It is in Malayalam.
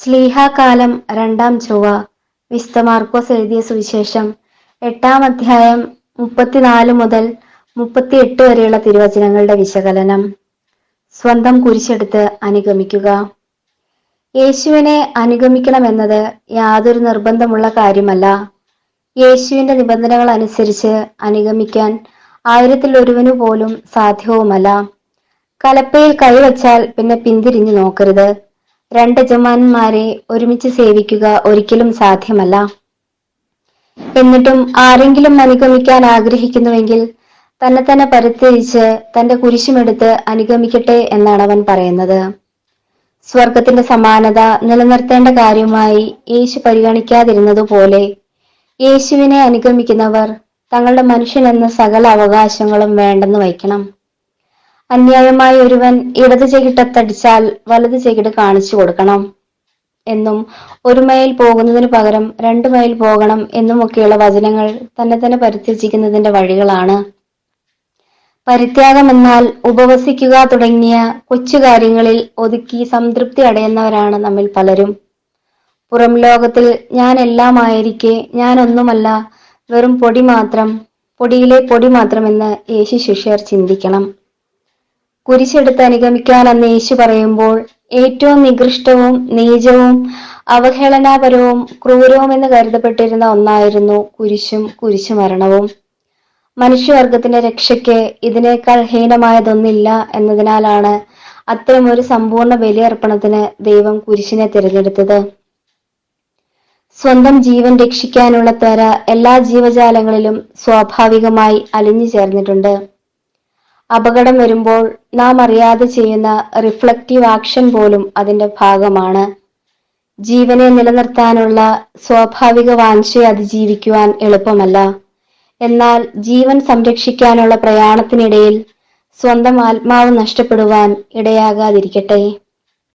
ശ്ലീഹാകാലം രണ്ടാം ചൊവ്വ. വിശുദ്ധ മാർക്കോസ് എഴുതിയ സുവിശേഷം 8-ാം അധ്യായം 34 മുതൽ 38 വരെയുള്ള തിരുവചനങ്ങളുടെ വിശകലനം. സ്വന്തം കുരിശെടുത്ത് അനുഗമിക്കുക. യേശുവിനെ അനുഗമിക്കണമെന്നത് യാതൊരു നിർബന്ധമുള്ള കാര്യമല്ല. യേശുവിന്റെ നിബന്ധനകൾ അനുസരിച്ച് അനുഗമിക്കാൻ 1000-ൽ പോലും സാധ്യവുമല്ല. കലപ്പയിൽ കൈവച്ചാൽ പിന്നെ പിന്തിരിഞ്ഞു നോക്കരുത്. രണ്ട് യജമാനന്മാരെ ഒരുമിച്ച് സേവിക്കുക ഒരിക്കലും സാധ്യമല്ല. എന്നിട്ടും ആരെങ്കിലും അനുഗമിക്കാൻ ആഗ്രഹിക്കുന്നുവെങ്കിൽ തന്നെ പരിത്യജിച്ച് തന്റെ കുരിശുമെടുത്ത് അനുഗമിക്കട്ടെ എന്നാണ് അവൻ പറയുന്നത്. സ്വർഗത്തിന്റെ സമാനത നിലനിർത്തേണ്ട കാര്യമായി യേശു പരിഗണിക്കാതിരുന്നതുപോലെ യേശുവിനെ അനുഗമിക്കുന്നവർ തങ്ങളുടെ മനുഷ്യനെന്ന സകല അവകാശങ്ങളും വേണ്ടെന്ന് വയ്ക്കണം. അന്യായമായി ഒരുവൻ ഇടതു ചെകിട്ടത്തടിച്ചാൽ വലതു ചെകിട് കാണിച്ചു കൊടുക്കണം എന്നും, 1 മൈൽ പോകുന്നതിന് പകരം 2 മൈൽ പോകണം എന്നുമൊക്കെയുള്ള വചനങ്ങൾ തന്നെ പരിത്യജിക്കുന്നതിന്റെ വഴികളാണ്. പരിത്യാഗം എന്നാൽ ഉപവസിക്കുക തുടങ്ങിയ കൊച്ചു കാര്യങ്ങളിൽ ഒതുക്കി സംതൃപ്തി അടയുന്നവരാണ് നമ്മിൽ പലരും. പുറം ലോകത്തിൽ ഞാൻ എല്ലാമായിരിക്കെ ഞാനൊന്നുമല്ല, വെറും പൊടി മാത്രം, പൊടിയിലെ പൊടി മാത്രമെന്ന് യേശു ശിഷ്യർ ചിന്തിക്കണം. കുരിശെടുത്ത് അനുഗമിക്കാനെന്ന് യേശു പറയുമ്പോൾ ഏറ്റവും നികൃഷ്ടവും നീചവും അവഹേളനാപരവും ക്രൂരവുമെന്ന് കരുതപ്പെട്ടിരുന്ന ഒന്നായിരുന്നു കുരിശും കുരിശുമരണവും. മനുഷ്യവർഗത്തിന്റെ രക്ഷയ്ക്ക് ഇതിനേക്കാൾ ഹീനമായതൊന്നില്ല എന്നതിനാലാണ് അത്തരമൊരു സമ്പൂർണ്ണ ബലിയർപ്പണത്തിന് ദൈവം കുരിശിനെ തിരഞ്ഞെടുത്തത്. സ്വന്തം ജീവൻ രക്ഷിക്കാനുള്ള ത്വര എല്ലാ ജീവജാലങ്ങളിലും സ്വാഭാവികമായി അലിഞ്ഞു ചേർന്നിട്ടുണ്ട്. അപകടം വരുമ്പോൾ നാം അറിയാതെ ചെയ്യുന്ന റിഫ്ലക്റ്റീവ് ആക്ഷൻ പോലും അതിന്റെ ഭാഗമാണ്. ജീവനെ നിലനിർത്താനുള്ള സ്വാഭാവിക വാഞ്ഛയെ അതിജീവിക്കുവാൻ എളുപ്പമല്ല. എന്നാൽ ജീവൻ സംരക്ഷിക്കാനുള്ള പ്രയാണത്തിനിടയിൽ സ്വന്തം ആത്മാവ് നഷ്ടപ്പെടുവാൻ ഇടയാകാതിരിക്കട്ടെ.